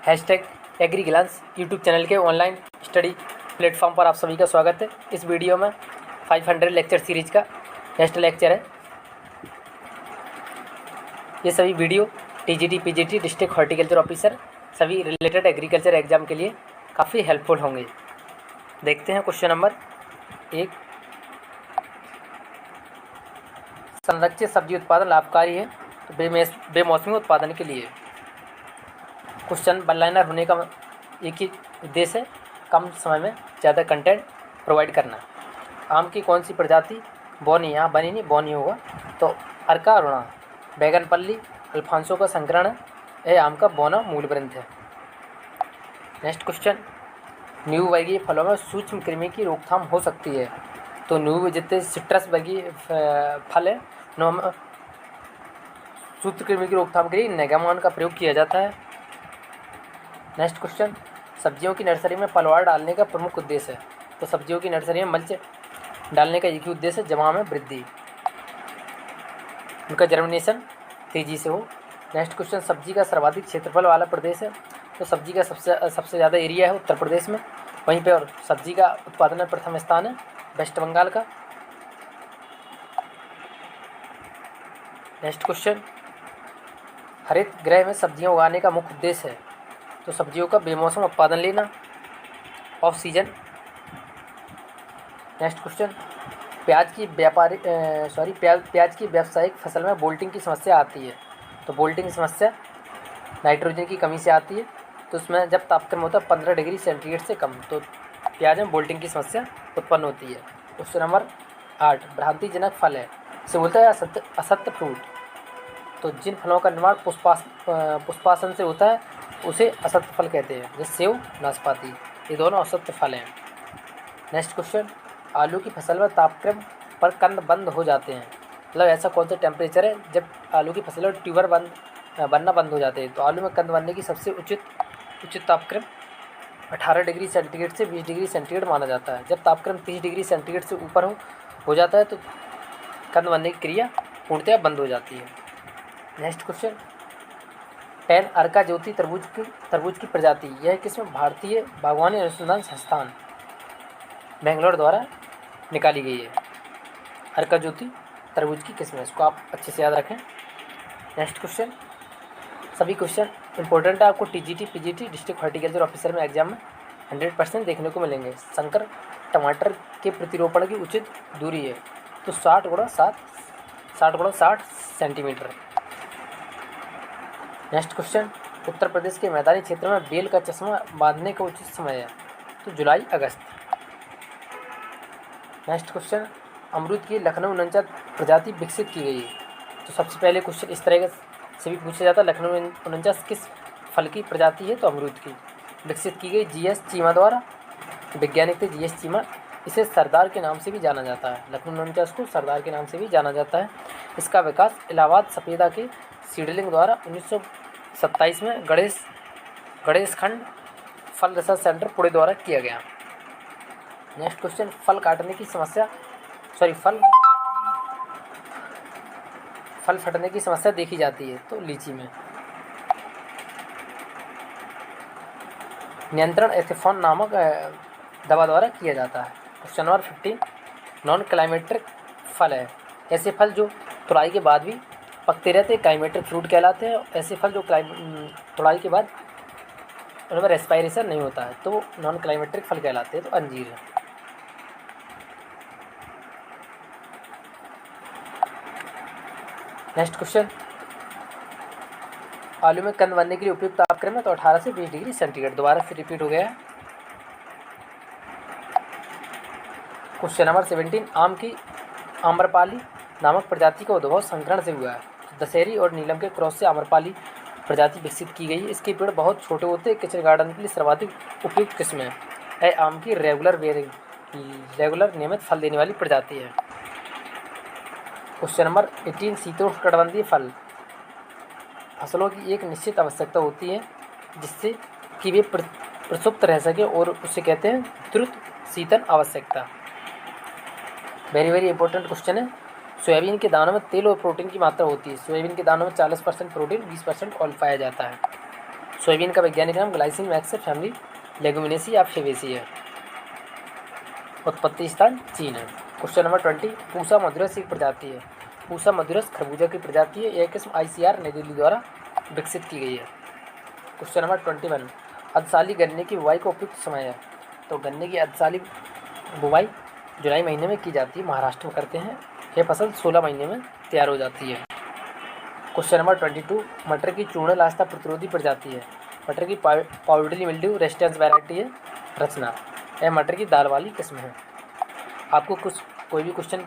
#एग्रीग्लांस YouTube channel के online study platform पर आप सभी का स्वागत है। इस वीडियो में 500 लेक्चर सीरीज का नेक्स्ट लेक्चर है। ये सभी video TGT, PGT, district horticulture officer सभी रिलेटेड एग्रीकल्चर एग्जाम के लिए काफ़ी हेल्पफुल होंगे। देखते हैं क्वेश्चन नंबर 1। संरक्षित सब्जी उत्पादन लाभकारी है तो बेमौसमी उत्पादन के लिए। क्वेश्चन वन लाइनर होने का एक ही उद्देश्य है, कम समय में ज़्यादा कंटेंट प्रोवाइड करना। आम की कौन सी प्रजाति बोनी, यहाँ बनी नहीं बोनी होगा, तो अर्का अरुणा, बैगनपल्ली, अल्फांसो का संकरण है, यह आम का बोना मूल ग्रंथ है। नेक्स्ट क्वेश्चन, नींबू वर्गीय फलों में सूक्ष्म कृमि की रोकथाम हो सकती है तो नींबू जितने सिट्रस वर्गीय फल है उनमें सूक्ष्म कृमि की रोकथाम के लिए नेगामोन का प्रयोग किया जाता है। नेक्स्ट क्वेश्चन, सब्जियों की नर्सरी में पलवार डालने का प्रमुख उद्देश्य है तो सब्जियों की नर्सरी में मल्च डालने का एक ही उद्देश्य है, जमा में वृद्धि, उनका जर्मिनेशन तेजी से हो। नेक्स्ट क्वेश्चन, सब्जी का सर्वाधिक क्षेत्रफल वाला प्रदेश है तो सब्जी का सबसे ज़्यादा एरिया है उत्तर प्रदेश में, वहीं पे और सब्जी का उत्पादन में प्रथम स्थान है वेस्ट बंगाल का। नेक्स्ट क्वेश्चन, हरित गृह में सब्जियां उगाने का मुख्य उद्देश्य है तो सब्जियों का बेमौसम उत्पादन लेना, ऑफ सीजन। नेक्स्ट क्वेश्चन, प्याज की व्यावसायिक फसल में बोल्टिंग की समस्या आती है तो बोल्टिंग समस्या नाइट्रोजन की कमी से आती है तो उसमें जब तापक्रम होता है 15 डिग्री सेंटीग्रेड से कम तो प्याज में बोल्टिंग की समस्या उत्पन्न होती है। क्वेश्चन नंबर 8, भ्रांतिजनक फल है इसे बोलता है असत्य फ्रूट तो जिन फलों का निर्माण पुष्पासन से होता है उसे असत्य फल कहते हैं, जैसे सेव, नाशपाती, ये दोनों असत्य फल हैं। नेक्स्ट क्वेश्चन, आलू की फसल में तापक्रम पर कंद बंद हो जाते हैं, मतलब ऐसा कौन सा टेम्परेचर है जब आलू की फसल में ट्यूबर बनना बंद हो जाते हैं तो आलू में कंद बनने की सबसे उचित तापक्रम 18 डिग्री सेंटीग्रेड से 20 डिग्री सेंटीग्रेड माना जाता है। जब तापक्रम 30 डिग्री सेंटीग्रेड से ऊपर हो जाता है तो कंद बनने की क्रिया पूर्णतः बंद हो जाती है। नेक्स्ट क्वेश्चन, 10 अर्का ज्योति तरबूज की प्रजाति यह किस्म भारतीय बागवानी अनुसंधान संस्थान बेंगलोर द्वारा निकाली गई है। अर्का ज्योति तरबूज की किस्म है, इसको आप अच्छे से याद रखें। नेक्स्ट क्वेश्चन, सभी क्वेश्चन इंपॉर्टेंट है, आपको TGT, PGT, district horticulture officer में एग्जाम में 100% देखने को मिलेंगे। संकर टमाटर के प्रतिरोपण की उचित दूरी है तो 60 × 60 centimetre. Next question, Uttar Pradesh के मैदानी क्षेत्र में बेल का चश्मा बांधने का उचित समय है तो जुलाई अगस्त। नेक्स्ट क्वेश्चन, अमरूद की लखनऊ 49 प्रजाति विकसित की गई है तो सबसे पहले क्वेश्चन इस तरह से भी पूछा जाता है, लखनऊ 49 किस फल की प्रजाति है तो अमरूद की विकसित की गई जीएस चीमा द्वारा। वैज्ञानिक थे जीएस चीमा, इसे सरदार के नाम से भी जाना जाता है, लखनऊ 49 को सरदार के नाम से भी जाना जाता है। इसका विकास इलाहाबाद सफेदा के सीडलिंग द्वारा 1927 में गणेश खंड फल रिसर्च सेंटर पुणे द्वारा किया गया। नेक्स्ट क्वेश्चन, फल फटने की समस्या देखी जाती है तो लीची में। नियंत्रण एथेफॉन नामक दवा द्वारा किया जाता है। क्वेश्चन नंबर 15, नॉन क्लाइमेट्रिक फल है ऐसे फल जो तुड़ाई के बाद भी पकते रहते क्लाइमेट्रिक फ्रूट कहलाते हैं। ऐसे फल जो तुड़ाई के बाद उनमें रेस्पायरेशन नहीं होता है तो नॉन क्लाइमेट्रिक फल कहलाते हैं तो अंजीर है। नेक्स्ट क्वेश्चन, आलू में कंद बनने के लिए उपयुक्त तापक्रम है तो 18 से 20 डिग्री सेंटीग्रेड, दोबारा फिर रिपीट हो गया है। क्वेश्चन नंबर 17, आम की आम्रपाली नामक प्रजाति का उद्भव संकरण से हुआ है। दशहरी और नीलम के क्रॉस से आम्रपाली प्रजाति विकसित की गई है। इसके पेड़ बहुत छोटे होते हैं, किचन गार्डन के लिए सर्वाधिक उपयुक्त किस्म है। यह आम की रेगुलर नियमित फल देने वाली प्रजाति है। क्वेश्चन नंबर 18, शीतोष्णकटिबंधीय फसलों की एक निश्चित आवश्यकता होती है जिससे कि वे प्रसुप्त रह सके और उसे कहते हैं द्रुत शीतन आवश्यकता। वेरी इंपॉर्टेंट क्वेश्चन है। सोयाबीन के दानों में तेल और प्रोटीन की मात्रा होती है। सोयाबीन के दानों में 40% प्रोटीन, 20% ऑयल पाया जाता है। सोयाबीन का वैज्ञानिक नाम ग्लाइसिन मैक्स फैमिली लेगुमिनेसी या फेबेसी है। उत्पत्ति स्थान चीन है। क्वेश्चन नंबर 20, पूसा मधुरस एक प्रजाति है। पूसा मधुरस खरबूजा की प्रजाति है। यह किस्म ICAR नई दिल्ली द्वारा विकसित की गई है। क्वेश्चन नंबर 21, अर्धसाली गन्ने की बुवाई का उपयुक्त समय है। तो गन्ने की अर्धसाली बुवाई जुलाई महीने में की जाती है, महाराष्ट्र में करते हैं। यह फसल 16 महीने में तैयार हो जाती है। क्वेश्चन नंबर 22, मटर की चूर्ण लास्ता प्रतिरोधी प्रजाति है। मटर की पाउडरी मिल्ड्यू रेजिस्टेंस वैरायटी है रचना। यह मटर की दाल वाली किस्म है। आपको कोई भी क्वेश्चन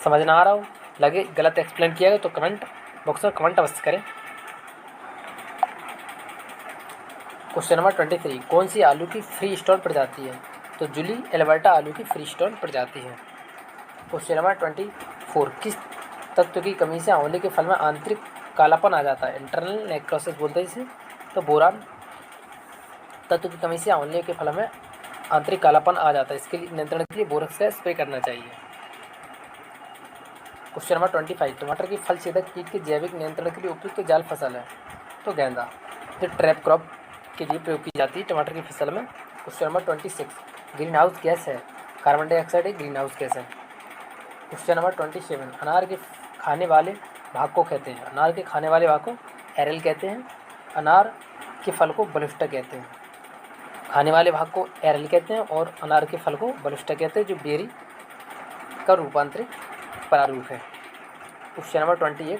समझ ना आ रहा हो, लगे गलत एक्सप्लेन किया गया तो कमेंट बॉक्स में कमेंट अवश्य करें। क्वेश्चन नंबर 23, कौन सी आलू की फ्री स्टोन प्रजाति है। तो जूली एल्बर्टा आलू की फ्री स्टोन प्रजाति है। क्वेश्चन नंबर 24, किस तत्व की कमी से आंवले के फल में आंतरिक कालापन आ जाता है। इंटरनल नेक्रोसिस बोलते हैं इसे। तो बोरान तत्व की कमी से आंवले के फल में आंतरिक कालापन आ जाता है। इसके लिए नियंत्रण के लिए बोरक्स का स्प्रे करना चाहिए। क्वेश्चन नंबर 25, टमाटर की फल छेदक कीट के जैविक नियंत्रण के लिए उपयुक्त जाल फसल है। तो गेंदा, जो ट्रैप क्रॉप के लिए प्रयोग की जाती है टमाटर की फसल में। Question number 26, green house gas है। कार्बन डाइऑक्साइड एक ग्रीन हाउस गैस है। क्वेश्चन नंबर 27, अनार के खाने वाले भाग को कहते हैं। अनार के खाने वाले भाग को एरल कहते हैं। अनार के फल को बलुस्टा कहते हैं। खाने वाले भाग को एरल कहते हैं और अनार के फल को बलुस्टा कहते हैं, जो बेरी का रूपांतरित प्रारूप है। क्वेश्चन नंबर 28,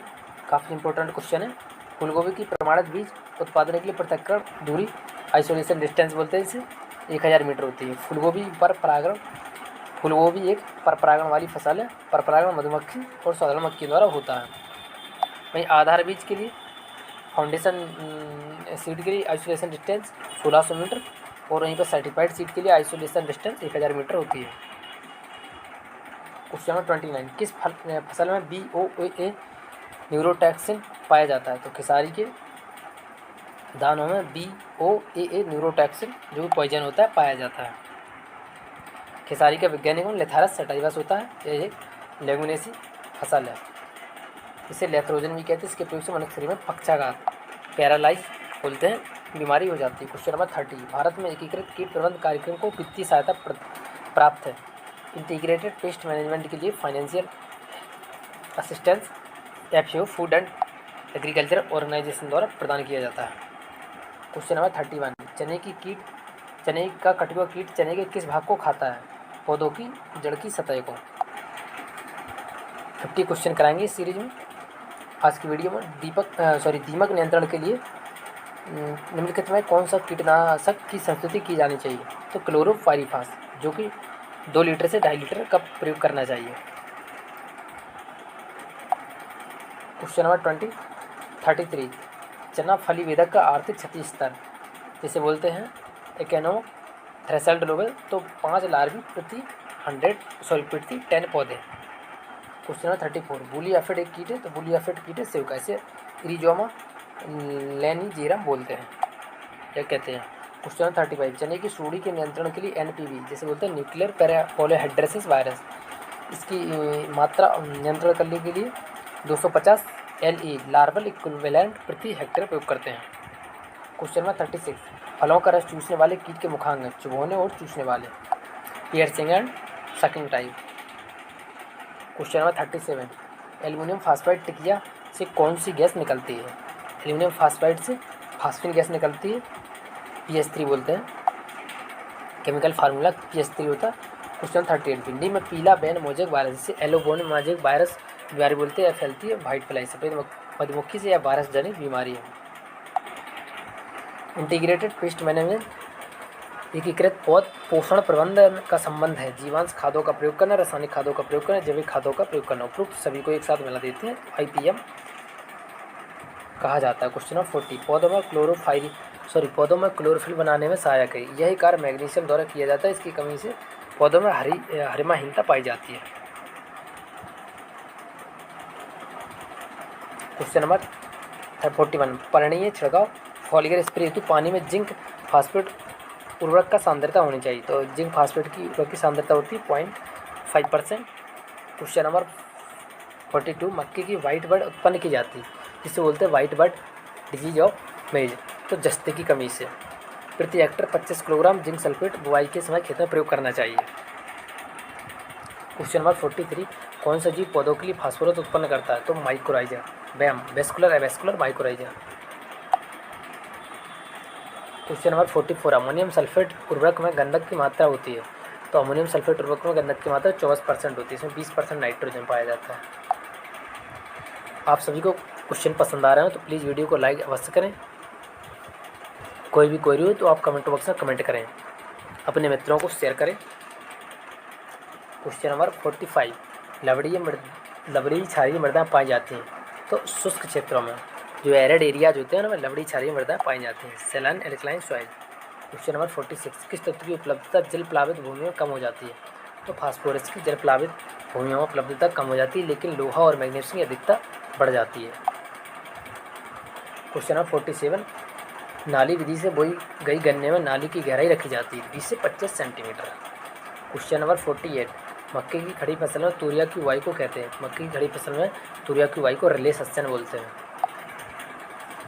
काफ़ी इंपॉर्टेंट क्वेश्चन है। फूलगोभी की प्रमाणित बीज उत्पादन के लिए पृथक्करण दूरी आइसोलेशन डिस्टेंस बोलते हैं इसे 1000 मीटर होती है। फूलगोभी एक परपरागण वाली फसल है। परपरागण मधुमक्खी और साधारण मक्खी द्वारा होता है। वहीं आधार बीज के लिए फाउंडेशन सीड के लिए आइसोलेशन डिस्टेंस 1600 मीटर और वहीं पर सर्टिफाइड सीड के लिए आइसोलेशन डिस्टेंस 1000 मीटर होती है। क्वेश्चन नंबर 29, किस फसल में BOAA न्यूरोटॉक्सिन पाया जाता है। तो खेसारी के दानों में BOAA न्यूरोटॉक्सिन जो भी पॉइजन होता है पाया जाता है। खेसारी का वैज्ञानिक नाम लेथारस सटाइवस होता है। यह एक लेगुमिनेसी फसल है। इसे लेथरोजन भी कहते हैं। इसके प्रयोग से मनुष्य शरीर में पक्षाघात पैरालाइज बोलते हैं बीमारी हो जाती है। क्वेश्चन नंबर 30, भारत में एकीकृत कीट प्रबंधन कार्यक्रम को वित्तीय सहायता प्राप्त है। इंटीग्रेटेड पेस्ट मैनेजमेंट के लिए financial assistance FAO food and agriculture organisation द्वारा प्रदान किया जाता है। क्वेश्चन नंबर 31, चने का कटुआ कीट चने के किस भाग को खाता है। पौधों की जड़ की सतह को। 50 क्वेश्चन कराएंगे इस सीरीज में। आज की वीडियो में दीमक नियंत्रण के लिए निम्नलिखित में कौन सा कीटनाशक की संस्तुति की जानी चाहिए। तो क्लोरोपाइरीफास, जो कि 2 लीटर से 2.5 लीटर का प्रयोग करना चाहिए। क्वेश्चन नंबर 33, चना फली वेदक का आर्थिक क्षति स्तर जिसे बोलते हैं इकोनॉमिक थ्रेशोल्ड लेवल। तो 5 लार्वी प्रति 10 पौधे। क्वेश्चन नंबर 34, बूली एफिड एक कीट है। तो बूली एफिड कीट है सेव का, इसे इरिजोमा लेनिजेरम बोलते हैं या कहते हैं। क्वेश्चन नंबर 35, चने की सूंडी के नियंत्रण के लिए NPV जिसे बोलते हैं न्यूक्लियर पॉलीहाइड्रेसिस वायरस, इसकी मात्रा नियंत्रण करने के लिए 250 LE लार्वल इक्विवेलेंट प्रति हेक्टेयर प्रयोग करते हैं। क्वेश्चन नंबर 36, फलों का रस चूसने वाले कीट के मुखांग हैं। चुभोने और चूसने वाले, piercing and sucking type. Question number 37, aluminium phosphide टिकिया से कौन सी गैस निकलती है। एल्यूमिनियम फास्फाइड से फास्फिन गैस निकलती है, PS3 बोलते हैं। केमिकल फार्मूला PS3 होता है। क्वेश्चन 38, भिंडी में पीला बैन मोजेक वायरस जिसे एलोबोन मोजेक वायरस बीमारी बोलते हैं या फैलती है। वाइट फ्लाई सफ़ेद मधुमक्खी से या वायरस जनित बीमारी है। इंटीग्रेटेड पेस्ट मैनेजमेंट एकीकृत पौध पोषण प्रबंधन का संबंध है। जीवांश खादों का प्रयोग करना, रासायनिक खादों का प्रयोग करना, जैविक खादों का प्रयोग करना। उपरोक्त सभी को एक साथ मिला देते हैं IPM कहा जाता है। क्वेश्चन नंबर 40, पौधों में क्लोरोफिल बनाने में सहायक है। यही कार्य मैग्नीशियम द्वारा किया जाता है। इसकी कमी से पौधों में हरिमाहीनता पाई जाती है। क्वेश्चन नंबर 41, पर्णीय छिड़काव फॉलियर स्प्रे हेतु पानी में जिंक फास्फेट उर्वरक का सांद्रता होनी चाहिए। तो जिंक फास्फेट की उर्वरक की सांद्रता होती है 0.5%। क्वेश्चन नंबर 42, मक्के की वाइट बर्ड उत्पन्न की जाती है जिसे बोलते हैं वाइट बर्ड डिजीज ऑफ मेज। तो जस्ते की कमी से। प्रति हेक्टर 25 किलोग्राम जिंक सल्फेट बुआई के समय खेत में प्रयोग करना चाहिए। क्वेश्चन नंबर 43, कौन सा जीव पौधों के लिए फास्फोरस उत्पन्न करता है? तो माइकोराइजा, बैम, vesicular arbuscular mycorrhiza. Question number 44, ammonium sulphate उर्वरक में गंधक की मात्रा होती है? तो अमोनियम सल्फेट उर्वरक में गंधक की मात्रा 24% होती है, इसमें 20% नाइट्रोजन पाया जाता है। आप सभी को क्वेश्चन पसंद आ रहे हो तो प्लीज़ वीडियो को लाइक अवश्य करें। कोई भी क्वेरी हो तो आप कमेंट बॉक्स में कमेंट करें, अपने मित्रों को शेयर करें। क्वेश्चन नंबर 45, लवड़ी क्षारीय मृदा पाई जाती हैं? तो शुष्क क्षेत्रों में, जो एरिड एरियाज होते हैं ना, में लवड़ी क्षारीय मृदा पाई जाती हैं। Saline alkaline soil. Question number 46, किस तत्व की उपलब्धता जल प्लावित भूमि में कम हो जाती है? तो फास्फोरस की जल प्लावित भूमियों में उपलब्धता कम हो जाती है, लेकिन लोहा और मैग्नीशियम की अधिकता बढ़ जाती है। क्वेश्चन नंबर 47, नाली विधि से बोई गई गन्ने में नाली की गहराई रखी जाती है? 20 से 25 सेंटीमीटर। क्वेश्चन नंबर 48, मक्के की खड़ी फसल में तूरिया की बुआई को कहते हैं? मक्के की खड़ी फसल में तूरिया की बुआई को रिले सस्यन बोलते हैं।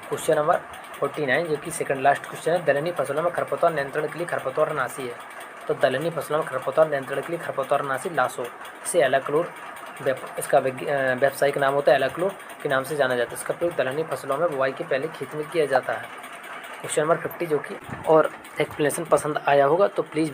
क्वेश्चन नंबर 49, जो कि सेकंड लास्ट क्वेश्चन है, दलहनी फसलों में खरपतवार नियंत्रण के लिए खरपतवार नाशी है? तो दलहनी फसलों में खरपतवार नियंत्रण के लिए खरपतवार नाशी लासो, इसे एलाक्लोर, इसका व्यावसायिक नाम होता है एलाक्लोर के नाम से जाना जाता है। इसका प्रयोग दलहनी फसलों में बुआई के पहले खेत में किया जाता है। क्वेश्चन नंबर 50, जो कि और एक्सप्लेनेशन पसंद आया होगा तो प्लीज़